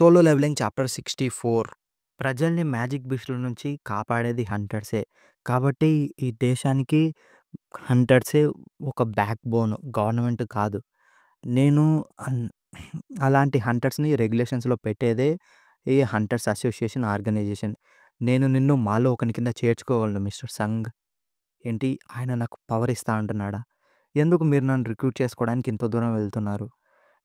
Solo levelling chapter 64. ప్రజల్ని magic బీస్ట్‌ల నుంచి కాపాడేది హంటర్సే. కాబట్టి ఈ దేశానికి హంటర్సే ఒక బ్యాక్ బోన్, గవర్నమెంట్ కాదు. నేను అన్ అలాంటి హంటర్స్‌ని రెగ్యులేషన్స్‌లో పెట్టేదే ఈ హంటర్స్ అసోసియేషన్ ఆర్గనైజేషన్. నేను నిన్ను మాలో ఒకని కింద చేర్చుకోగలను మిస్టర్ సంఘ్. ఏంటి ఆయన నాకు పవర్ ఇస్తా అంటున్నాడా? ఎందుకు మీరు నన్ను రిక్రూట్ చేసుకోవడానికి ఇంత దూరం వెళ్తున్నారు?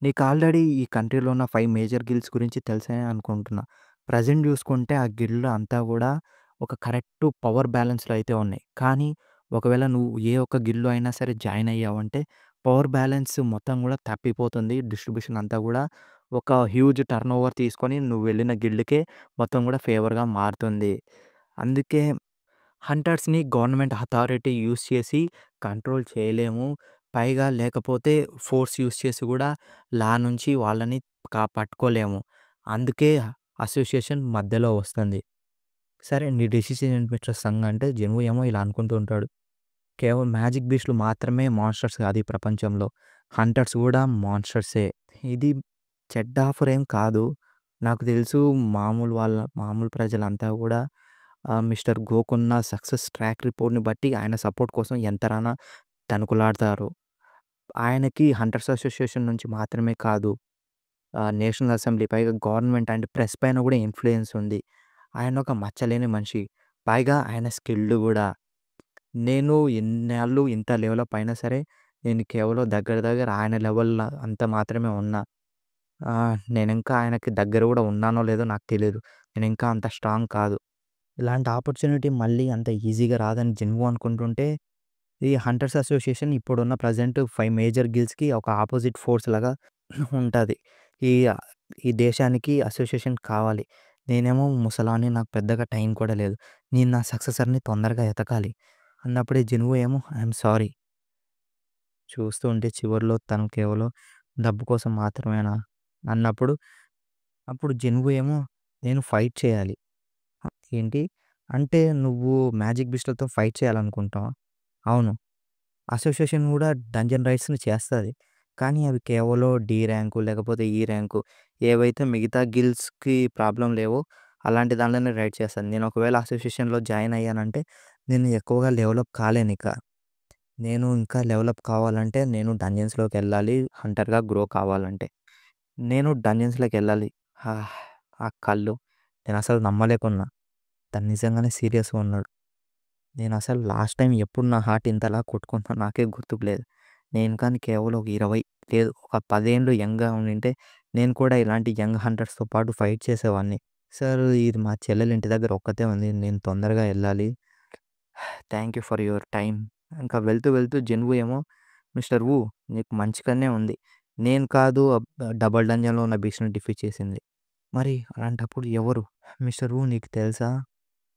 నీకు ఆల్రెడీ ఈ కంట్రీలో ఉన్న 5 మేజర్ గిల్డ్స్ గురించి తెలిసే అనుకుంటున్నా. ప్రెజెంట్ చూసుకుంటే ఆ గిల్డ్‌లో అంతా గూడా ఒక కరెక్ట్ పవర్ బ్యాలెన్స్‌లో అయితే ఉన్నాయి. కానీ ఒకవేళ నువ్వు ఏ ఒక్క గిల్డ్‌లో అయినా సరే జాయిన్ అయ్యావంటే పవర్ బ్యాలెన్స్ మొత్తం గూడా తప్పిపోతుంది. డిస్ట్రిబ్యూషన్ అంతా గూడా ఒక హ్యూజ్ టర్నోవర్ తీసుకొని నువ్వు వెళ్ళిన గిల్డ్‌కే మొత్తం గూడా ఫేవర్‌గా మారుతుంది. అందుకే హంటర్స్‌ని గవర్నమెంట్ అథారిటీ యూజ్ చేసి కంట్రోల్ చేయలేము. పైగా లేకపోతే ఫోర్స్ యూజ్ చేసి గూడా లా నుంచి వాళ్ళని పట్టుకోలేము. అందుకే అసోసియేషన్ మధ్యలో వస్తుంది. సరే నీ డెసిషన్ ఏంటి మిస్టర్ సంఘ్ అంటే జనువు ఏమో ఇలా అనుకుంటూ ఉంటాడు. కేవలం మ్యాజిక్ బీస్ట్‌లు మాత్రమే మాన్‌స్టర్స్ కాదు ఈ ప్రపంచంలో. హంటర్స్ గూడా మాన్‌స్టర్సే. ఇది చెడ్డ ఆఫర్ ఏం కాదు. నాకు తెలుసు మామూలు ప్రజలంతా గూడా మిస్టర్ గోకున్న సక్సెస్ ట్రాక్ రిపోర్ట్‌ని బట్టి ఆయన సపోర్ట్ కోసం ఎంతరాన తనకులాడతారు. ఆయనకి హంటర్స్ అసోసియేషన్ నుంచి మాత్రమే కాదు, నేషనల్ అసెంబ్లీ పైగా గవర్నమెంట్ అండ్ ప్రెస్ పైన గూడా ఇన్‌ఫ్లూయెన్స్ ఉంది. ఆయన ఒక మచ్చలేని మనిషి. పైగా ఆయన స్కిల్డ్ గూడా. నేను ఇన్నాళ్ళు ఇంత డెవలప్ అయినా సరే, నేను కేవలం దగ్గర దగ్గర ఆయన లెవెల్‌లో అంత మాత్రమే ఉన్నా. నేనింకా ఆయనకి దగ్గర గూడా ఉన్నానో లేదో నాకు తెలీదు. నేనింకా అంత స్ట్రాంగ్ కాదు. ఇలాంటి ఆపర్చునిటీ మళ్ళీ అంత ఈజీగా రాదని జనుము అనుకుంటుంటే, ఈ హంటర్స్ అసోసియేషన్ ఇప్పుడున్న ప్రెజెంట్ 5 మేజర్ గిల్డ్స్‌కి ఒక అపోజిట్ ఫోర్స్ లాగా ఉంటది. ఈ ఈ దేశానికి అసోసియేషన్ కావాలి. నేనేమో ముసలాడిని, నాకు పెద్దగా టైం కూడా లేదు. నేను నా సక్సెసర్‌ని తొందరగా ఎతకాలి. అన్నప్పుడే జనువు ఏమో ఐయామ్ సారీ. చూస్తూ ఉంటే చివరిలో తను కేవలం డబ్బు కోసం మాత్రమేనా అన్నప్పుడు, అప్పుడు జనువు ఏమో నేను ఫైట్ చేయాలి. ఏంటి? అంటే నువ్వు మ్యాజిక్ బీస్ట్‌లతో ఫైట్ చేయాలనుకుంటావా? అవును. అసోసియేషన్ గూడా డంజన్ రైడ్స్‌ని చేస్తది. కానీ అవి కేవలం డి ర్యాంకు లేకపోతే ఈ ర్యాంకు ఏవైతే మిగతా గిల్డ్స్‌కి ప్రాబ్లమ్ లేవో అలాంటి దాంట్లోనే రైడ్ చేస్తాను. నేను ఒకవేళ అసోసియేషన్‌లో జాయిన్ అయ్యానంటే నేను ఎక్కువగా డెవలప్ కాలేనిక. నేను ఇంకా డెవలప్ కావాలంటే నేను డంజన్స్‌లోకెళ్ళాలి హంటర్‌గా గ్రో కావాలంటే. నేను డంజన్స్‌లోకెళ్ళాలి. ఆ కళ్ళు నేనసలు నమ్మలేకున్నా. తను నిజంగానే సీరియస్‌గా ఉన్నాడు. నేనసలు లాస్ట్ టైమ్ ఎప్పుడు నా హార్ట్ ఇంతలా కొట్టుకుందో నాకే గుర్తుకు లేదు. నేను కానీ కేవలం ఒక 20 లేదు ఒక 10 ఏండ్లు యంగ్‌గా ఉండింటే నేను కూడా ఇలాంటి యంగ్ హంటర్స్‌తో పాటు ఫైట్ చేసేవాడిని. సార్ ఇది మా చెల్లెలు ఇంటి దగ్గర ఒక్కతే ఉంది. నేను తొందరగా ఎళ్ళాలి. Thank you for your time. ఇంకా వెళ్తూ వెళ్తూ జనువు ఏమో మిస్టర్ వు నీకు మంచిగానే ఉంది. నేను కాదు డబుల్ డంజన్‌లో ఉన్న బీస్ట్‌ని డిఫీట్ చేసింది. మరి అలాంటప్పుడు ఎవరు? మిస్టర్ వు నీకు తెలుసా?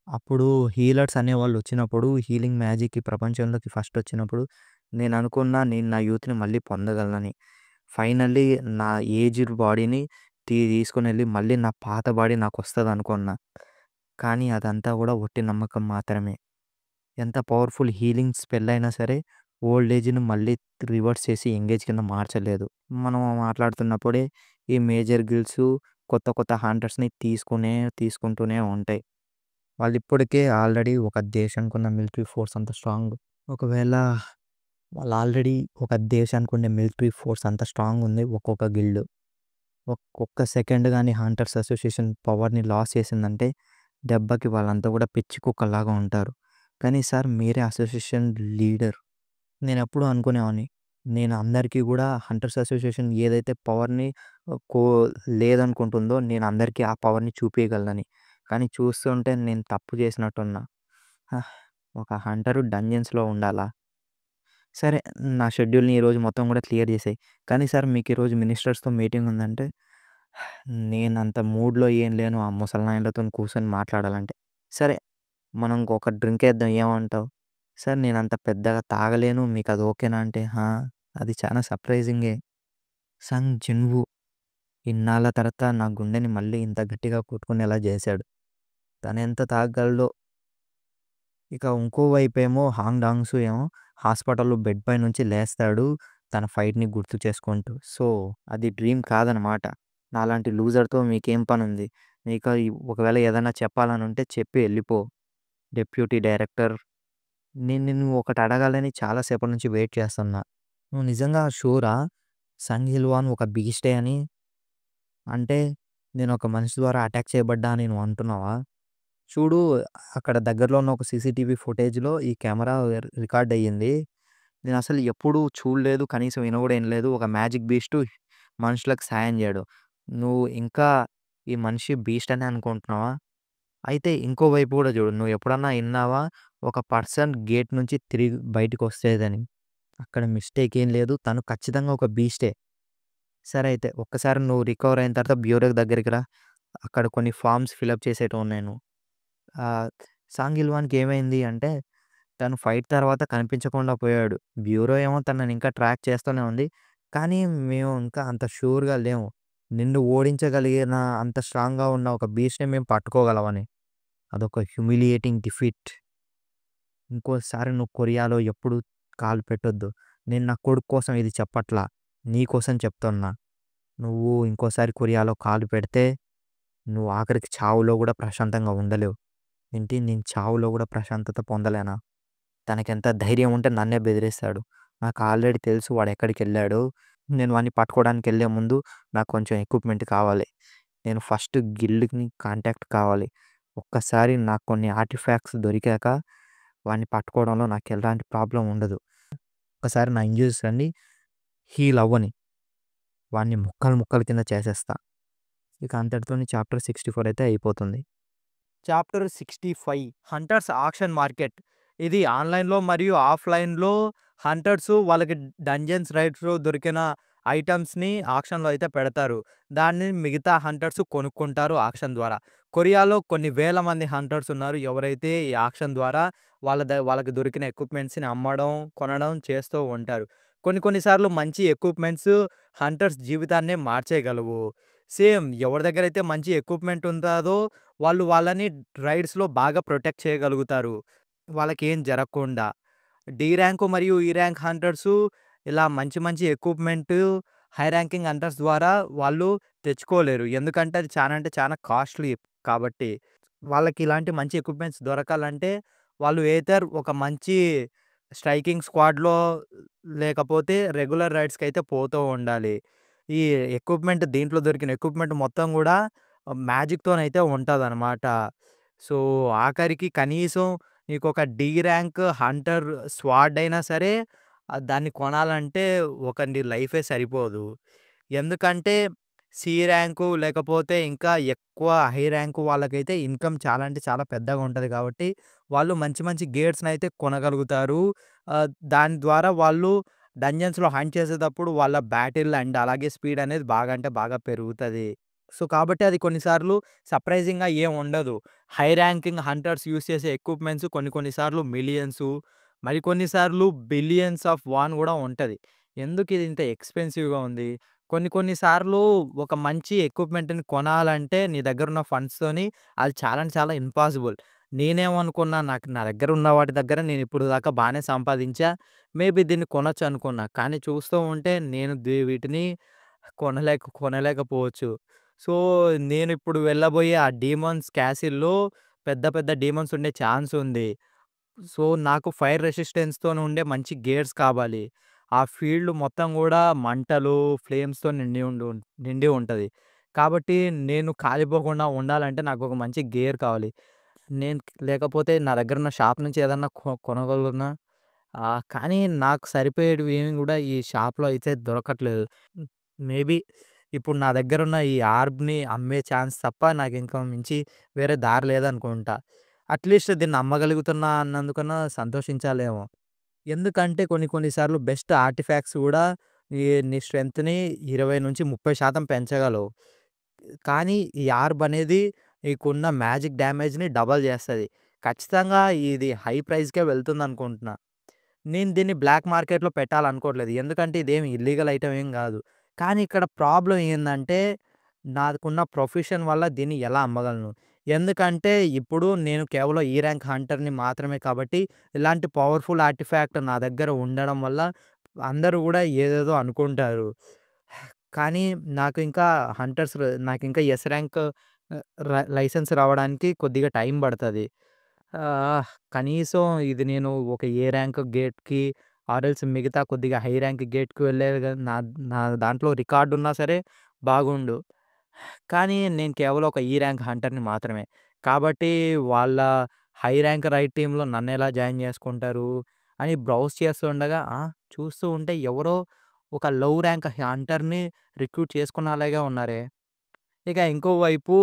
అప్పుడు హీలర్స్ అనేవాళ్ళు వచ్చినప్పుడు హీలింగ్ మ్యాజిక్ ఈ ప్రపంచంలోకి ఫస్ట్ వచ్చినప్పుడు నేను అనుకున్నా నేను నా యూత్‌ని మళ్ళీ పొందగలనని. ఫైనల్లీ నా ఏజ్డ్ బాడీని తీసుకొనెళ్ళి మళ్ళీ నా పాత బాడీ నాకొస్తదనుకున్నా. కానీ అదంతా గూడా ఒట్టి నమ్మకం మాత్రమే. ఎంత పవర్‌ఫుల్ హీలింగ్ స్పెల్ అయినా సరే ఓల్డ్ ఏజ్‌ని మళ్ళీ రివర్స్ చేసి యంగేజ్ కింద మార్చలేదు. మనం మాట్లాడుతున్నప్పుడే ఈ మేజర్ గిల్డ్స్ కొత్త కొత్త హంటర్స్‌ని తీసుకుంటూనే ఉంటాయి. వాళ్ళిప్పటికే ఆల్రెడీ ఒక దేశానికున్న మిలిటరీ ఫోర్స్ అంత స్ట్రాంగ్. ఒకవేళ వాళ్ళు ఆల్రెడీ ఒక దేశానికుండే మిలిటరీ ఫోర్స్ అంత స్ట్రాంగ్ ఉంది ఒక్కొక్క గిల్డ్. ఒక్కొక్క సెకండ్ గాని హంటర్స్ అసోసియేషన్ పవర్‌ని లాస్ చేసిందంటే దెబ్బకి వాళ్ళంతా కూడా పిచ్చి కుక్కల్లాగా ఉంటారు. కానీ సార్ మీరే అసోసియేషన్ లీడర్. నేనెప్పుడూ అనుకునేవాడిని. నేను అందరికీ గూడా హంటర్స్ అసోసియేషన్ ఏదైతే పవర్‌ని కో లేదనుకుంటుందో నేను అందరికీ ఆ పవర్‌ని చూపియగలనని. కానీ చూస్తుంటే నేను తప్పు చేసినట్టున్నా. హ్! ఒక హంటరు డంజన్స్‌లో ఉండాలా? సరే నా షెడ్యూల్‌ని ఈరోజు మొత్తం గూడా క్లియర్ చేసేయి. కానీ సార్ మీకు ఈరోజు మినిస్టర్స్‌తో మీటింగ్ ఉందంటే నేనంత మూడ్‌లో ఏం లేను ఆ ముసలినాయనలతోని కూర్చొని మాట్లాడాలంటే. సరే మనం ఇంకొక డ్రింక్ ఏద్దాం ఏమంటావు? సార్ నేనంత పెద్దగా తాగలేను. మీకది ఓకేనా అంటే, అది చాలా సర్ప్రైజింగే. సంగ్ జిన్‌వూ ఇన్నాళ్ళ తర్వాత నా గుండెని మళ్ళీ ఇంత గట్టిగా కొట్టుకునేలా చేశాడు. తనెంత తాగగలడో. ఇక ఇంకో వైపేమో హాంగ్ డాంగ్‌సు ఏమో హాస్పిటల్‌లో బెడ్ పై నుంచి లేస్తాడు. తన ఫైట్‌ని గుర్తు చేసుకుంటూ. సో, అది డ్రీమ్ కాదనమాట. నాలాంటి లూజర్‌తో మీకేం పనుంది? నీకు ఒకవేళ ఏదన్నా చెప్పాలనుంటే చెప్పి ఎళ్ళిపో. డిప్యూటీ డైరెక్టర్ నేను నిన్ను ఒకటి అడగాలని చాలా సేపటి నుంచి వెయిట్ చేస్తున్నా. నువ్వు నిజంగా షూరా? 'సంఘిల్వాన్' ఒక బీస్టే అని? అంటే నేనొక మనిషి ద్వారా అటాక్ చేయబడ్డా అని నువ్వు అంటున్నావా? చూడు అక్కడ దగ్గరలో ఉన్న ఒక సీసీటీవీ ఫుటేజ్‌లో ఈ కెమెరా రికార్డ్ అయ్యింది. నేనసలు ఎప్పుడూ చూడలేదు. కనీసం విన గూడా ఇనలేదు. ఒక మ్యాజిక్ బీస్టు మనుషులకు సాయం జేయడు. నువ్వు ఇంకా ఈ మనిషి బీస్ట్ అనే అనుకుంటున్నావా? అయితే ఇంకో వైపు గూడా జూడు. నువ్వు ఎప్పుడన్నా ఇన్నావా? ఒక పర్సన్ గేట్ నుంచి తిరిగి బయటికొచ్చేదని. అక్కడ మిస్టేక్ ఏం లేదు. తను ఖచ్చితంగా ఒక బీస్టే. సరే అయితే ఒక్కసారి నువ్వు రికవర్ అయిన తర్వాత బ్యూరో దగ్గరికి రా. అక్కడ కొన్ని ఫార్మ్స్ ఫిలప్ చేసేటివున్నాయి నువ్వు. ఆహ్, సాంగిల్వాన్‌కి ఏమైంది అంటే తను ఫైట్ తర్వాత కనిపించకుండా పోయాడు. బ్యూరో ఏమో తనని ఇంకా ట్రాక్ చేస్తూనే ఉంది. కానీ మేము ఇంకా అంత షూర్‌గా లేము. నిన్ను ఓడించగలిగిన అంత స్ట్రాంగ్‌గా ఉన్న ఒక బీస్ట్‌ని మేము పట్టుకోగలమని. అదొక హ్యూమిలియేటింగ్ డిఫీట్. ఇంకోసారి నువ్వు కొరియాలో ఎప్పుడు కాలు పెట్టొద్దు. నేను నా కొడుకు కోసం ఇది చెప్పట్లా. నీ కోసం చెప్తున్నా. నువ్వు ఇంకోసారి కొరియాలో కాలు పెడితే నువ్వు ఆఖరికి చావులో గూడా ప్రశాంతంగా ఉండలేవు. ఏంటి నేను చావులో గూడా ప్రశాంతత పొందలేనా? తనకెంత ధైర్యం ఉంటే నన్నే బెదిరిస్తాడు. నాకు ఆల్రెడీ తెలుసు వాడెక్కడికెళ్ళాడో. నేను వాడిని పట్టుకోవడానికెళ్ళే ముందు నాకు కొంచెం ఎక్విప్‌మెంట్ కావాలి. నేను ఫస్ట్ గిల్డ్‌ని కాంటాక్ట్ కావాలి. ఒక్కసారి నాకు కొన్ని ఆర్టిఫాక్ట్స్ దొరికాక వాడిని పట్టుకోవడంలో నాకెలాంటి ప్రాబ్లమ్ ఉండదు. ఒక్కసారి నా ఇంజ్యూరీస్ అన్నీ హీల్ అవ్వని. వాడిని ముక్కలు ముక్కల కింద చేసేస్తా. ఇక అంతటితోని చాప్టర్ 64 అయితే అయిపోతుంది. Chapter 65 hunters auction market. ఇది ఆన్‌లైన్‌లో మరియు ఆఫ్‌లైన్‌లో హంటర్స్ వాళ్ళకి డంజన్స్ రైడ్స్‌లో దొరికిన ఐటెమ్స్‌ని ఆక్షన్‌లో అయితే పెడతారు. దాన్ని మిగతా హంటర్స్ కొనుక్కుంటారు ఆక్షన్ ద్వారా. కొరియాలో కొన్ని వేల మంది హంటర్స్ ఉన్నారు. ఎవరైతే ఈ ఆక్షన్ ద్వారా వాళ్ళకి దొరికిన ఎక్విప్‌మెంట్స్‌ని అమ్మడం, కొనడం చేస్తూ ఉంటారు. కొన్ని కొన్ని సార్లు మంచి ఎక్విప్‌మెంట్స్ హంటర్స్ జీవితాన్నే మార్చేయగలవు. సేమ్ ఎవరి దగ్గరైతే మంచి ఎక్విప్‌మెంట్ ఉంటాదో వాళ్ళని రైడ్స్‌లో బాగా ప్రొటెక్ట్ చేయగలుగుతారు. వాళ్ళకేం జరగకుండా. డి ర్యాంక్ మరియు ఈ ర్యాంక్ హంటర్సు ఇలా మంచి మంచి ఎక్విప్‌మెంటు, హై ర్యాంకింగ్ హంటర్స్ ద్వారా వాళ్ళు తెచ్చుకోలేరు. ఎందుకంటే అది చానా అంటే చానా కాస్ట్‌లీ కాబట్టి. వాళ్ళకి ఇలాంటి మంచి ఎక్విప్‌మెంట్స్ దొరకాలంటే వాళ్ళు ఎయితర్ ఒక మంచి స్ట్రైకింగ్ స్క్వాడ్‌లో లేకపోతే రెగ్యులర్ రైడ్స్‌కైతే పోతూ ఉండాలి. ఈ ఎక్విప్‌మెంట్ దీంట్లో దొరికిన ఎక్విప్‌మెంట్ మొత్తం గూడా మ్యాజిక్‌తోనైతే ఉంటదనమాట. సో, ఆఖరికి కనీసం నీకొక డి ర్యాంక్ హంటర్ స్వాడ్ అయినా సరే దాన్ని కొనాలంటే నీ లైఫే సరిపోదు. ఎందుకంటే సి ర్యాంకు లేకపోతే ఇంకా ఎక్కువ హై ర్యాంకు వాళ్ళకైతే ఇన్‌కమ్ చాలా అంటే చాలా పెద్దగా ఉంటది కాబట్టి వాళ్ళు మంచి మంచి గేర్స్‌నైతే కొనగలుగుతారు. దాని ద్వారా వాళ్ళు డంజన్స్‌లో హంట్ చేసేటప్పుడు వాళ్ళ బ్యాటిల్ అండ్ అలాగే స్పీడ్ అనేది బాగా అంటే బాగా పెరుగుతది. సో, కాబట్టి అది కొన్నిసార్లు సర్ప్రైజింగ్‌గా ఏం ఉండదు. హై ర్యాంకింగ్ హంటర్స్ యూజ్ చేసే ఎక్విప్‌మెంట్స్ కొన్ని కొన్ని సార్లు మిలియన్సు, మరికొన్ని సార్లు బిలియన్స్ ఆఫ్ వాన్ గూడా ఉంటది. ఎందుకిది ఇంత ఎక్స్‌పెన్సివ్‌గా ఉంది? కొన్ని కొన్ని సార్లు ఒక మంచి ఎక్విప్‌మెంట్‌ని కొనాలంటే నీ దగ్గరున్న ఫండ్స్‌తోని అది చాలా అంటే చాలా ఇంపాసిబుల్. నేనేమనుకున్నా నా దగ్గర ఉన్న వాటి దగ్గర నేనిప్పుడు దాకా బానే సంపాదించా. మేబీ దీన్ని కొనొచ్చనుకున్నా. కానీ చూస్తూ ఉంటే నేను వీటిని కొనలేకపోవచ్చు. సో, నేనిప్పుడు వెళ్ళబోయే ఆ డీమన్స్ క్యాసిల్‌లో పెద్ద పెద్ద డీమన్స్ ఉండే ఛాన్స్ ఉంది. సో, నాకు ఫైర్ రెసిస్టెన్స్‌తోని ఉండే మంచి గేర్స్ కావాలి. ఆ ఫీల్డ్ మొత్తం గూడా మంటలు, ఫ్లేమ్స్‌తో నిండి ఉంటది. కాబట్టి నేను కాలిపోకుండా ఉండాలంటే నాకొక మంచి గేర్ కావాలి. నేను లేకపోతే నా దగ్గరున్న షాప్ నుంచి ఏదన్నా కొనగలుగునా? కానీ నాకు సరిపోయేటివి ఏమి గూడా ఈ షాప్‌లో అయితే దొరకట్లేదు. హ్మ్. మేబీ ఇప్పుడు నా దగ్గరున్న ఈ ఆర్బ్‌ని అమ్మే ఛాన్స్ తప్ప నాకింక మించి వేరే దారి లేదనుకుంటా. అట్‌లీస్ట్ దీన్ని అమ్మగలుగుతున్నా అన్నందుకన్నా సంతోషించాలేమో! ఎందుకంటే కొన్ని కొన్ని సార్లు బెస్ట్ ఆర్టిఫాక్ట్స్ గూడా నీ స్ట్రెంగ్త్‌ని 20-30% పెంచగలవు. కానీ ఈ ఆర్బ్ అనేది నీకున్న మ్యాజిక్ డ్యామేజ్‌ని డబల్ జేస్తది. ఖచ్చితంగా ఇది హై ప్రైస్‌కే వెళ్తుందనుకుంటున్నా. నేను దీన్ని బ్లాక్ మార్కెట్‌లో పెట్టాలనుకోవట్లేదు. ఎందుకంటే ఇదేమి ఇల్లీగల్ ఐటెమ్ ఏం గాదు. కానీ ఇక్కడ ప్రాబ్లమ్ ఏందంటే, నాకున్న ప్రొఫెషన్ వల్ల దీన్ని ఎలా అమ్మగలను? ఎందుకంటే ఇప్పుడు నేను కేవలం ఈ ర్యాంక్ హంటర్‌ని మాత్రమే కాబట్టి, ఇలాంటి పవర్‌ఫుల్ ఆర్టిఫాక్ట్ నా దగ్గర ఉండడం వల్ల అందరూ గూడా ఏదేదో అనుకుంటారు. కానీ నాకు ఇంకా నాకింకా ఎస్ ర్యాంక్ లైసెన్స్ రావడానికి కొద్దిగా టైం పడతది. కనీసం ఇది నేను ఒక ఏ ర్యాంక్ గేట్‌కి ఆర్ ఎల్స్ మిగతా కొద్దిగా హై ర్యాంక్ గేట్‌కి వెళ్ళేది నా నా దాంట్లో రికార్డ్ ఉన్నా సరే బాగుండు. కానీ నేను కేవలం ఒక ఈ ర్యాంక్ హంటర్‌ని మాత్రమే. కాబట్టి వాళ్ళ హై ర్యాంక్ రైడ్ టీమ్‌లో నన్నెలా జాయిన్ చేసుకుంటారు అని బ్రౌజ్ చేస్తుండగా చూస్తూ ఉంటే ఎవరో ఒక లో ర్యాంక్ హంటర్‌ని రిక్రూట్ చేసుకునేలాగే ఉన్నారే. ఇక ఇంకో వైపు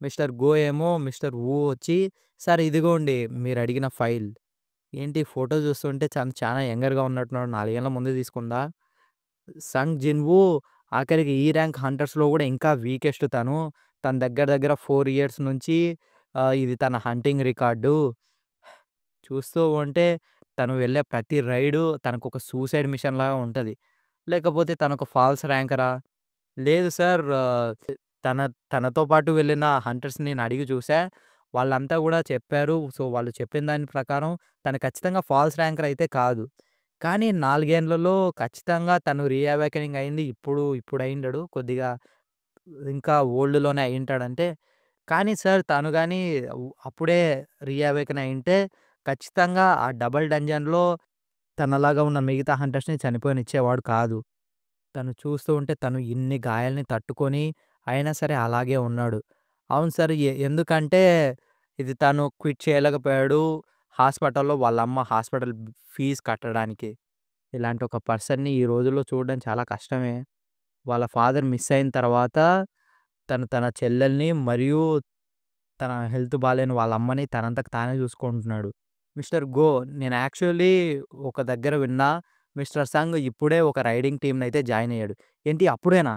మిస్టర్ గో ఏమో మిస్టర్ వు వచ్చి, "సార్ ఇదిగోండి మీరడిగిన ఫైల్." ఏంటి ఫోటో చూస్తుంటే చానా యంగర్‌గా ఉన్నట్టున్నాడు. 4 ఏళ్ల ముందు తీసుకుందా? సంగ్ జిన్‌వూ ఆఖరికి ఈ ర్యాంక్ హంటర్స్‌లో గూడా ఇంకా వీకెస్ట్ తను. తన దగ్గర దగ్గర 4 ఇయర్స్ నుంచి ఇది తన హంటింగ్ రికార్డు. చూస్తూ ఉంటే తను వెళ్ళే ప్రతి రైడు తనకొక సూసైడ్ మిషన్‌లాగా ఉంటది. లేకపోతే తనొక ఫాల్స్ ర్యాంకరా? లేదు సార్. తన తనతో పాటు వెళ్ళిన హంటర్స్‌ని నేనడిగి చూసా. వాళ్ళంతా గూడా చెప్పారు. సో, వాళ్ళు చెప్పిన దాని ప్రకారం తను ఖచ్చితంగా ఫాల్స్ ర్యాంకర్ అయితే కాదు. కానీ 4 ఏండ్లలో ఖచ్చితంగా తను రీ అయింది. ఇప్పుడయిండడు. కొద్దిగా ఇంకా ఓల్డ్‌లోనే అయ్యుంటాడంటే, కానీ సార్ తను గాని అప్పుడే అయింటే ఖచ్చితంగా ఆ డబుల్ డంజన్‌లో తనలాగా ఉన్న మిగతా హంటర్స్‌ని చనిపోనిచ్చేవాడు కాదు. తను చూస్తూ ఉంటే తను ఇన్ని గాయాల్ని తట్టుకొని అయినా సరే అలాగే ఉన్నాడు. అవును సార్. ఎందుకంటే ఇది తను క్విట్ చేయలేకపోయాడు. హాస్పిటల్‌లో వాళ్ళమ్మ హాస్పిటల్ ఫీజ్ కట్టడానికి. ఇలాంటి ఒక పర్సన్‌ని ఈ రోజుల్లో చూడడం చాలా కష్టమే. వాళ్ళ ఫాదర్ మిస్ అయిన తర్వాత తను తన చెల్లెల్ని మరియు తన హెల్త్ బాలేని వాళ్ళ అమ్మని తనంతట తానే చూసుకుంటున్నాడు. మిస్టర్ గో నేను యాక్చువల్లీ ఒక దగ్గర విన్నా. మిస్టర్ సంగ్ ఇప్పుడే ఒక రైడింగ్ టీమ్‌నయితే జాయిన్ అయ్యాడు. ఏంటి అప్పుడేనా?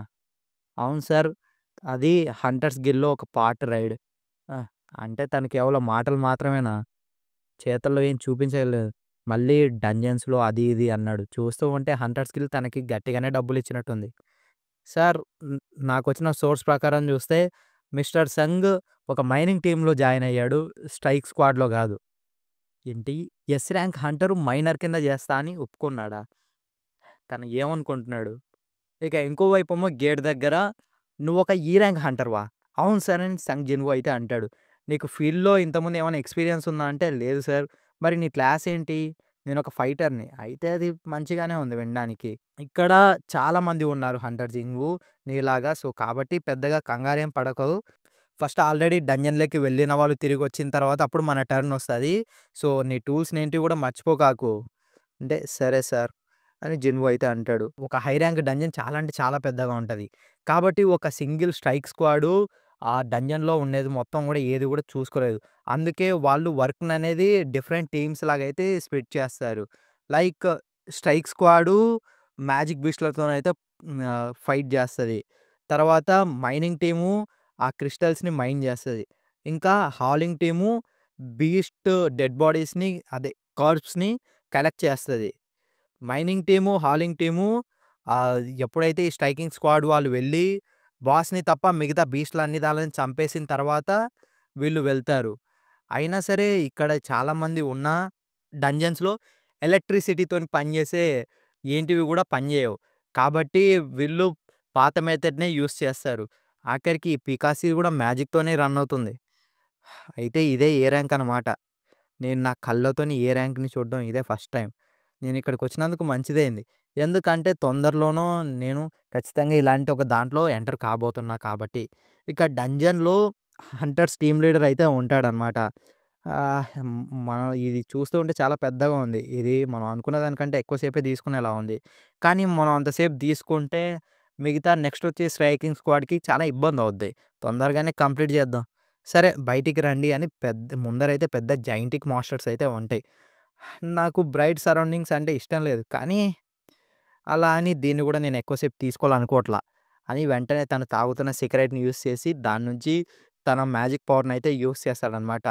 అవును సార్. అది హంటర్స్ గిల్‌లో ఒక పార్ట్ రైడ్. ఆ! అంటే తను కేవలం మాటలు మాత్రమేనా? చేతల్లో ఏం చూపించలేదు. మళ్ళీ డంజన్స్‌లో అది ఇది అన్నాడు. చూస్తూ ఉంటే హంటర్స్ గిల్ తనకి గట్టిగానే డబ్బులిచ్చినట్టుంది. సార్ నాకొచ్చిన సోర్స్ ప్రకారం చూస్తే మిస్టర్ సంగ్ ఒక మైనింగ్ టీమ్‌లో జాయిన్ అయ్యాడు. స్ట్రైక్ స్క్వాడ్‌లో గాదు. ఏంటి? ఎస్ ర్యాంక్ హంటర్ మైనర్ కింద చేస్తా అని ఒప్పుకున్నాడా? తను ఏమనుకుంటున్నాడు? ఇక ఇంకో వైపేమో గేట్ దగ్గర "నువ్వొక ఈ ర్యాంక్ హంటర్‌వా?" "అవును సార్" అని సంగ్ జిన్‌వో అయితే అంటాడు. "నీకు ఫీల్డ్‌లో ఇంతకుముందు ఏమైనా ఎక్స్‌పీరియన్స్ ఉందా?" అంటే, "లేదు సార్." "మరి నీ క్లాస్ ఏంటి?" "నేనొక ఫైటర్‌ని." అయితే అది మంచిగానే ఉంది వినడానికి. ఇక్కడ చాలామంది ఉన్నారు హంటర్ జిన్‌వు నీలాగా. సో, కాబట్టి పెద్దగా కంగారేం పడకు. ఫస్ట్ ఆల్రెడీ డంజన్‌లోకి వెళ్ళిన వాళ్ళు తిరిగొచ్చిన తర్వాత అప్పుడు మన టర్న్ ఒస్తది. సో, నీ టూల్స్‌నేంటివి గూడా మర్చిపోకాకు. అంటే, "సరే సార్" అని జిన్‌వు అయితే అంటాడు. ఒక హై ర్యాంక్ డంజన్ చాలా అంటే చాలా పెద్దగా ఉంటది. కాబట్టి ఒక సింగిల్ స్ట్రైక్ స్క్వాడు ఆ డంజన్‌లో ఉండేది మొత్తం గూడా ఏది గూడా చూసుకోలేదు. అందుకే వాళ్ళు వర్క్‌ననేది డిఫరెంట్ టీమ్స్ లాగైతే స్ప్లిట్ చేస్తారు. లైక్ స్ట్రైక్ స్క్వాడు మ్యాజిక్ బీస్ట్‌లతోనైతే ఫైట్ జేస్తది. తర్వాత మైనింగ్ టీము ఆ క్రిస్టల్స్‌ని మైన్ జేస్తది. ఇంకా హాలింగ్ టీము బీస్ట్ డెడ్ బాడీస్‌ని అదే కార్ప్స్‌ని కలెక్ట్ చేస్తది. మైనింగ్ టీము, హాలింగ్ టీము ఎప్పుడైతే ఈ స్ట్రైకింగ్ స్క్వాడ్ వాళ్ళు వెళ్ళి బాస్‌ని తప్ప మిగతా బీస్ట్‌లన్ని దాళ్ళని చంపేసిన తర్వాత వీళ్ళు వెళ్తారు. అయినా సరే ఇక్కడ చాలామంది ఉన్నా డంజన్స్‌లో ఎలక్ట్రిసిటీతోని పనిచేసే ఏంటివి గూడా పనిచేయవు. కాబట్టి వీళ్ళు పాత మెథడ్‌నే యూజ్ చేస్తారు. ఆఖరికి ఈ పికాసీ గూడా మ్యాజిక్‌తోనే రన్ అవుతుంది. అయితే ఇదే ఏ ర్యాంక్ అనమాట. నేను నా కళ్ళతోని ఏ ర్యాంక్‌ని చూడడం ఇదే ఫస్ట్ టైమ్. నేనిక్కడికొచ్చినందుకు మంచిదయింది. ఎందుకంటే తొందరలోనో నేను ఖచ్చితంగా ఇలాంటి ఒక దాంట్లో ఎంటర్ కాబోతున్నా కాబట్టి. ఇక డంజన్‌లో హంటర్స్ టీమ్ లీడర్ అయితే ఉంటాడనమాట. మనం ఇది చూస్తూ ఉంటే చాలా పెద్దగా ఉంది. ఇది మనం అనుకున్న దానికంటే ఎక్కువ సేపే తీసుకునేలా ఉంది. కానీ మనం అంతసేపు తీసుకుంటే మిగతా నెక్స్ట్ వచ్చే స్ట్రైకింగ్ స్క్వాడ్‌కి చాలా ఇబ్బందవుద్ది. తొందరగానే కంప్లీట్ చేద్దాం. సరే బయటికి రండి అని ముందరైతే పెద్ద జైంటిక్ మాన్‌స్టర్స్ అయితే ఉంటాయి. నాకు బ్రైట్ సరౌండింగ్స్ అంటే ఇష్టం లేదు. కానీ అలా అని దీన్ని గూడా నేను ఎక్కువ సేపు తీసుకోవాలనుకోవట్ల. అని వెంటనే తను తాగుతున్న సిగరెట్‌ని యూజ్ చేసి దాని నుంచి తన మ్యాజిక్ పవర్‌నయితే యూజ్ చేస్తాడనమాట.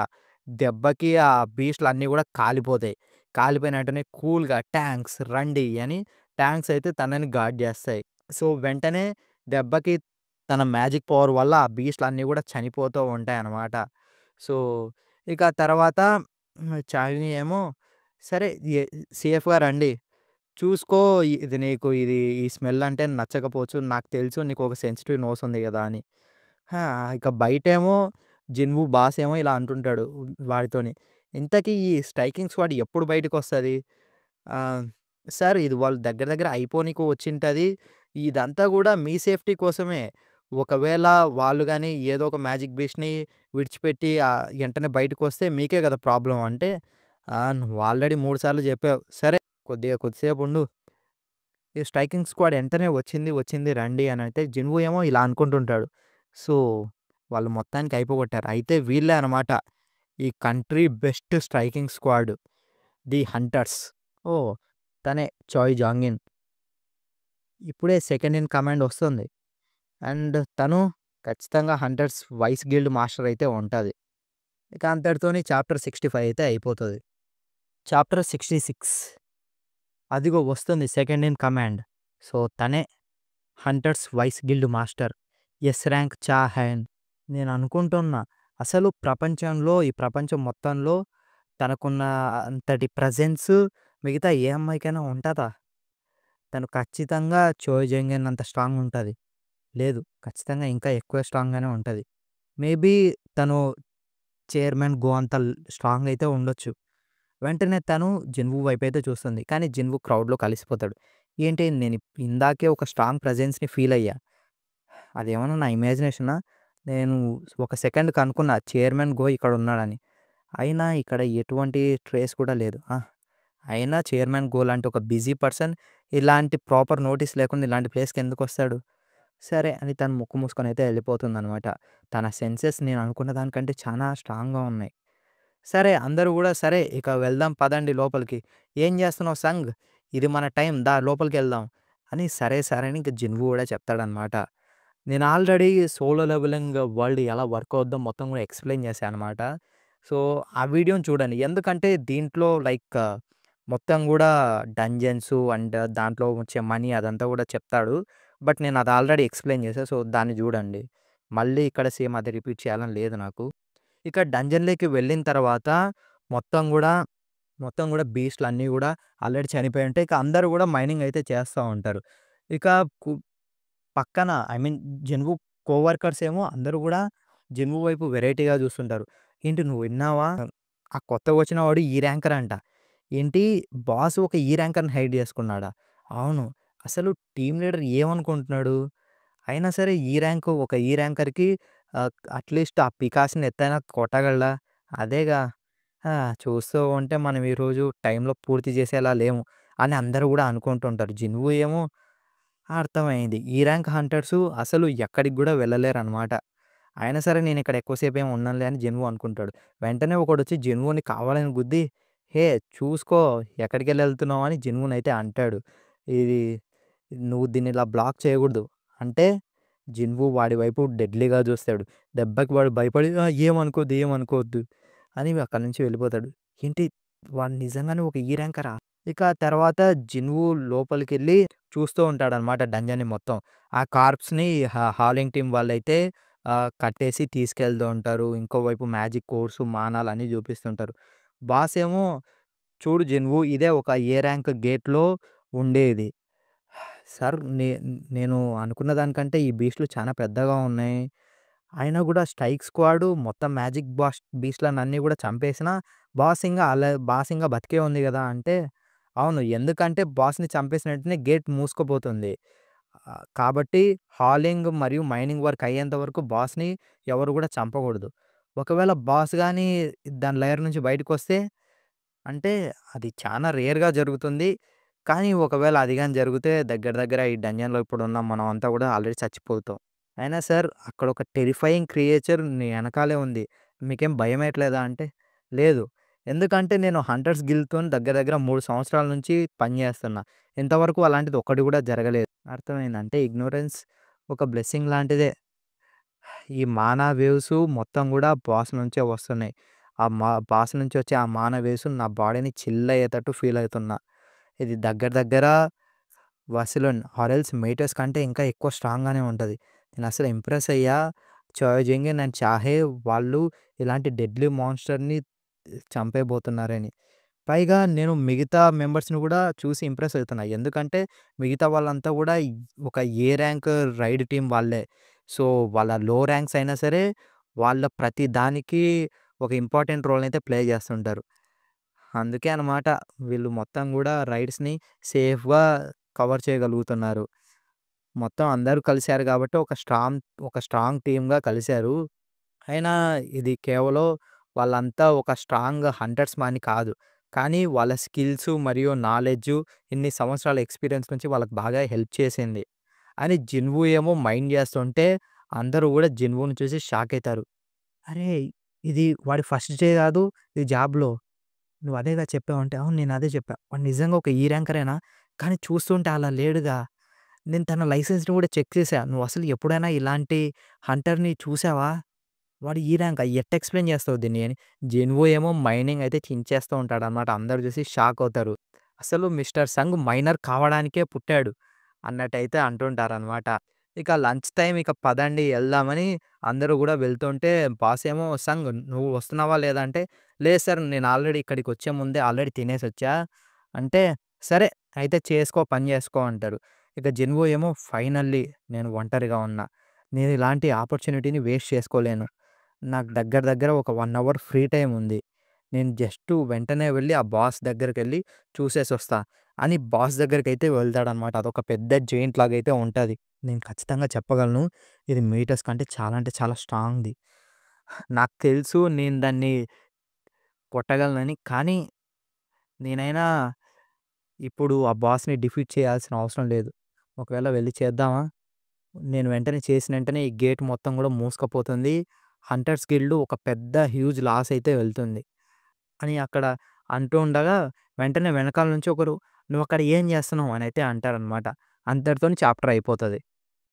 దెబ్బకి ఆ బీస్ట్‌లన్నీ గూడా కాలిపోతాయి. కాలిపోయిన వెంటనే కూల్‌గా టాంక్స్ రండి అని టాంక్స్ అయితే తనని గార్డ్ జేస్తాయి. సో, వెంటనే దెబ్బకి తన మ్యాజిక్ పవర్ వల్ల ఆ బీస్ట్‌లన్నీ గూడా చనిపోతూ ఉంటాయనమాట. సో, ఇక తర్వాత చార్మి ఏమో సరే సేఫ్‌గా రండి. చూసుకో ఇది నీకు ఈ స్మెల్ అంటే నచ్చకపోవచ్చు. నాకు తెలుసు నీకొక సెన్సిటివ్ నోస్ ఉంది గదా! అని. ఆ! ఇక బయటేమో బాస్ ఏమో ఇలా అంటుంటాడు వాడితోని. ఇంతకీ ఈ స్ట్రైకింగ్ స్క్వాడ్ ఎప్పుడు బయటకొస్తది? ఆహ్, సార్ ఇది వాళ్ళు దగ్గర దగ్గర అయిపోనీకి వచ్చుంటది. ఇదంతా గూడా మీ సేఫ్టీ కోసమే. ఒకవేళ వాళ్ళు గాని ఏదో ఒక మ్యాజిక్ బీస్ట్‌ని విడిచిపెట్టి ఎంటనే బయటకొస్తే మీకే గదా ప్రాబ్లమ్ అంటే, నువ్వు ఆల్రెడీ 3 సార్లు జెప్పావు. సరే కొద్దిసేపుండు. ఈ స్ట్రైకింగ్ స్క్వాడ్ ఎంటనే వచ్చింది రండి అనంటే జిన్‌వు ఏమో ఇలా అనుకుంటుంటాడు. సో, వాళ్ళు మొత్తానికి అయిపోగొట్టారు. అయితే వీళ్ళే అనమాట ఈ country best striking squad. The hunters. Oh! తనే చాయ్ జాంగిన్. ఇప్పుడే సెకండ్ ఇన్ కమాండ్ ఒస్తుంది. అండ్ తను ఖచ్చితంగా హంటర్స్ వైస్ గిల్డ్ మాస్టర్ అయితే ఉంటది. ఇక అంతటితోని చాప్టర్ 65 అయితే అయిపోతది. చాప్టర్ 66 అదిగో వస్తుంది సెకండ్ ఇన్ కమాండ్. సో, తనే hunters vice guild master. S rank చాహాన్. నేను అనుకుంటున్నా అసలు ఈ ప్రపంచం మొత్తంలో తనకున్న అంతటి ప్రెజెన్స్ మిగతా ఏ అమ్మాయికైనా ఉంటదా? తను ఖచ్చితంగా 'చోయ్ జంగన్' అంత స్ట్రాంగ్ ఉంటది. లేదు. ఖచ్చితంగా ఇంకా ఎక్కువ స్ట్రాంగ్‌గానే ఉంటది. మేబీ తను చైర్మన్ గో అంత స్ట్రాంగ్ అయితే ఉండొచ్చు. వెంటనే తను జిన్‌వు వైపైతే చూస్తుంది. కానీ జిన్‌వు క్రౌడ్‌లో కలిసిపోతాడు. ఏంటి నేను ఇందాకే ఒక స్ట్రాంగ్ ప్రెజెన్స్‌ని ఫీల్ అయ్యా. అదేమన్నా నా ఇమాజినేషనా? నేను ఒక సెకండ్‌కి అనుకున్నా చైర్మన్ గో ఇక్కడ ఉన్నాడని. అయినా ఇక్కడ ఎటువంటి ట్రేస్ కూడా లేదు. అయినా చైర్మన్ గో లాంటి ఒక బిజీ పర్సన్ ఇలాంటి ప్రాపర్ నోటీస్ లేకుండా ఇలాంటి ప్లేస్‌కి ఎందుకొస్తాడు? సరే అని తను ముక్కు మూసుకొనైతే వెళ్ళిపోతుందనమాట. తన సెన్సెస్ నేను అనుకున్న దానికంటే చానా స్ట్రాంగ్‌గా ఉన్నాయి. సరే అందరూ గూడా సరే ఇక వెళ్దాం పదండి లోపలికి. ఏం జేస్తున్నావు సంగ్? ఇది మన టైం దా లోపలికెళ్దాం. అని సరే సరే అని ఇంక జిన్‌వు గూడా చెప్తాడనమాట. నేను ఆల్రెడీ సోలో లెవెలింగ్ వరల్డ్ ఎలా వర్క్ అవుద్దో మొత్తం గూడా ఎక్స్‌ప్లెయిన్ చేశా అనమాట. సో, ఆ వీడియోని చూడండి. ఎందుకంటే దీంట్లో లైక్ మొత్తం గూడా డంజన్స్ అండ్ దాంట్లో వచ్చే మనీ అదంతా గూడా చెప్తాడు. బట్ నేను అది ఆల్రెడీ ఎక్స్‌ప్లెయిన్ చేశా. సో, దాన్ని జూడండి. మళ్ళీ ఇక్కడ సేమ్ అది రిపీట్ చేయాలని లేదు నాకు. ఇక డంజన్‌లోకి వెళ్ళిన తర్వాత మొత్తం గూడా, మొత్తం గూడా బీస్ట్‌లన్నీ గూడా ఆల్రెడీ చనిపోయి ఉంటాయి. ఇక అందరూ గూడా మైనింగ్ అయితే చేస్తా ఉంటారు. ఇక కు పక్కన ఐ మీన్ జనువు కోవర్కర్స్ ఏమో అందరూ గూడా జనువు వైపు వెరైటీగా జూస్తుంటారు. "ఏంటి నువ్వు విన్నావా? ఆ కొత్తగా వచ్చిన వాడు ఈ ర్యాంకర్ అంట. ఏంటి బాస్ ఒక ఈ ర్యాంకర్‌ని హైర్ జేసుకున్నాడా?" అవును. అసలు టీమ్ లీడర్ ఏమనుకుంటున్నాడు? అయినా సరే ఈ ర్యాంకర్‌కి అట్‌లీస్ట్ ఆ పికాస్‌ని ఎత్తైనా కొట్టగలడా? అదేగా! ఆ! చూస్తూ ఉంటే మనం ఈరోజు టైంలో పూర్తి చేసేలా లేము అని అందరూ గూడా అనుకుంటుంటారు. జిన్‌వు ఏమో అర్థమైంది. ఈ ర్యాంక్ హంటర్సు అసలు ఎక్కడికి గూడా వెళ్ళలేరనమాట. అయినా సరే నేనిక్కడ ఎక్కువ సేపేమి ఉండనులే అని జిన్‌వు అనుకుంటాడు. వెంటనే ఒకడొచ్చి జిన్‌వుని కావాలని గుద్ది, "హే! చూసుకో ఎక్కడికెళ్తున్నావు" అని జిన్‌వునైతే అంటాడు. ఇది "నువ్వు దీన్నిలా బ్లాక్ చేయగూడదు" అంటే జిన్‌వు వాడి వైపు డెడ్లీగా జూస్తాడు. దెబ్బకి వాడు భయపడి ఏమనుకోద్దు, ఏమనుకోవద్దు అని అక్కడి నుంచి వెళ్ళిపోతాడు. ఏంటి వాడు నిజంగానే ఒక ఈ ర్యాంకరా? ఇక తర్వాత జిన్‌వు లోపలికెళ్ళి చూస్తూ ఉంటాడనమాట డంజన్‌ని మొత్తం. ఆ కార్ప్స్‌ని హాలింగ్ టీమ్ వాళ్ళైతే కట్టేసి తీసుకెళ్తూ ఉంటారు. ఇంకోవైపు మ్యాజిక్ కోర్సు, మానాలన్నీ జూపిస్తుంటారు. బాస్ ఏమో చూడు జిన్‌వు ఇదే ఒక ఏ ర్యాంక్ గేట్‌లో ఉండేది. సార్ నేను అనుకున్న దానికంటే ఈ బీస్ట్‌లు చానా పెద్దగా ఉన్నాయి. అయినా గూడా స్ట్రైక్ స్క్వాడు మొత్తం మ్యాజిక్ బీస్ట్‌లనన్నీ గూడా చంపేసినా బాస్ ఇంగా బతికే ఉంది గదా! అంటే అవును. ఎందుకంటే బాస్‌ని చంపేసిన వెంటనే గేట్ మూసుకుపోతుంది. కాబట్టి హాలింగ్ మరియు మైనింగ్ వర్క్ అయ్యేంత వరకు బాస్‌ని ఎవరు గూడా చంపకూడదు. ఒకవేళ బాస్ గాని దాని లేయర్ నుంచి బయటకొస్తే అంటే అది చానా రేర్‌గా జరుగుతుంది. కానీ ఒకవేళ అది గాని జరిగితే దగ్గర దగ్గర ఈ డంజన్‌లో ఇప్పుడున్న మనం అంతా గూడా ఆల్రెడీ చచ్చిపోతాం. అయినా సార్ అక్కడొక టెర్రిఫయింగ్ క్రియేచర్ నీ ఎనకాలే ఉంది. మీకేం భయమేయట్లేదా అంటే, లేదు. ఎందుకంటే నేను హంటర్స్ గిల్డ్‌తోని దగ్గర దగ్గర 3 సంవత్సరాల నుంచి పని జేస్తున్నా. ఇంతవరకు అలాంటిది ఒక్కటి గూడా జరగలేదు. అర్థమైందా? అంటే ఇగ్నోరెన్స్ ఒక బ్లెస్సింగ్ లాంటిదే. ఈ మానా వేవ్స్ మొత్తం గూడా బాస్ నుంచే వస్తున్నాయి. బాస్ నుంచి వచ్చే ఆ మానా వేవ్స్ నా బాడీని చిల్ అయ్యేటట్టు ఫీల్ అవుతున్నా. ఇది దగ్గర దగ్గర వసిలోన్ ఆరెల్స్ మేటర్స్ కంటే ఇంకా ఎక్కువ స్ట్రాంగ్‌గానే ఉంటది. నేనసలు ఇంప్రెస్ అయ్యా. చాయోజింగ్ అండ్ చాహే వాళ్ళు ఇలాంటి డెడ్లీ మాన్స్టర్‌ని చంపేయబోతున్నారని. పైగా నేను మిగతా మెంబర్స్‌ని గూడా చూసి ఇంప్రెస్ అవుతున్నా. ఎందుకంటే మిగతా వాళ్ళంతా గూడా ఒక ఏ ర్యాంక్ రైడ్ టీమ్ వాళ్ళే. సో, వాళ్ళ లో ర్యాంక్స్ అయినా సరే, వాళ్ళ ప్రతి దానికి ఒక ఇంపార్టెంట్ రోల్‌నైతే ప్లే జేస్తుంటారు. అందుకే అన్నమాట వీళ్ళు మొత్తం గూడా రైడ్స్‌ని సేఫ్‌గా కవర్ చేయగలుగుతున్నారు. మొత్తం అందరూ కలిసారు గాబట్టి ఒక స్ట్రాంగ్ టీమ్‌గా కలిసారు. అయినా ఇది కేవలం వాళ్ళంతా ఒక స్ట్రాంగ్ హంటర్స్ అని కాదు. కానీ వాళ్ళ స్కిల్సు మరియు నాలెడ్జు ఇన్ని సంవత్సరాల ఎక్స్‌పీరియన్స్ నుంచి వాళ్ళకి బాగా హెల్ప్ చేసింది. అని జిన్‌వూ ఏమో మైండ్ జేస్తుంటే అందరూ గూడా జిన్‌వూని చూసి షాక్ అయితారు. "అరేయ్! ఇది వాడి ఫస్ట్ డే గాదు ఈ జాబ్‌లో. నువ్వు అదేగా చెప్పావు" అంటే, "అవును నేను అదే చెప్పా. వాడు నిజంగా ఒక ఈ ర్యాంకరేనా? కానీ చూస్తుంటే అలా లేడుగా. నేను తన లైసెన్స్‌ని గూడా చెక్ చేశా. నువ్వసలు ఎప్పుడైనా ఇలాంటి హంటర్‌ని చూసావా? వాడు ఈ ర్యాంకా? ఎట్ట ఎక్స్‌ప్లెయిన్ చేస్తావు దీన్ని" అని. జిన్‌వో ఏమో మైనింగ్ అయితే చించేస్తూ ఉంటాడనమాట. అందరూ చూసి షాక్ అవుతారు. అసలు మిస్టర్ సంగ్ మైనర్ కావడానికే పుట్టాడు అన్నట్టయితే అంటుంటారనమాట. ఇక లంచ్ టైమ్ ఇక పదండి ఎళ్దామని అందరూ గూడా వెళ్తుంటే బాస్ ఏమో "సంగ్ నువ్వు వస్తున్నావా లేదా?" అంటే, "లేదు సార్ నేను ఆల్రెడీ ఇక్కడికొచ్చే ముందే ఆల్రెడీ తినేసొచ్చా." అంటే, "సరే అయితే చేసుకో పని చేసుకో" అంటారు. ఇక జిన్‌వో ఏమో "ఫైనల్లీ నేను ఒంటరిగా ఉన్నా. నేను ఇలాంటి ఆపర్చునిటీని వేస్ట్ చేసుకోలేను. నాకు దగ్గర దగ్గర ఒక 1 అవర్ ఫ్రీ టైమ్ ఉంది. నేను జస్టు వెంటనే వెళ్లి ఆ బాస్ దగ్గరికెళ్లి చూసేసొస్తా" అని బాస్ దగ్గరికైతే వెళ్తాడనమాట. అదొక పెద్ద జెయింట్ లాగైతే ఉంటది. నేను ఖచ్చితంగా చెప్పగలను. ఇది మీటర్స్ కంటే చాలా అంటే చాలా స్ట్రాంగ్‌ది. నాకు తెలుసు నేను దాన్ని కొట్టగలనని. కానీ నేనైనా ఇప్పుడు ఆ బాస్‌ని డిఫీట్ చేయాల్సిన అవసరం లేదు. ఒకవేళ వెళ్లి చేద్దామా? నేను వెంటనే చేసిన వెంటనే ఈ గేట్ మొత్తం గూడా మూసుకుపోతుంది. హంటర్స్ గిల్డ్ ఒక పెద్ద హ్యూజ్ లాస్ అయితే వెళ్తుంది అని అక్కడ అంటూ ఉండగా వెంటనే వెనకాల నుంచి ఒకరు "నువ్వక్కడ ఏం జేస్తున్నావు?" అనైతే అంటారనమాట. అంతటితోని చాప్టర్ అయిపోతది.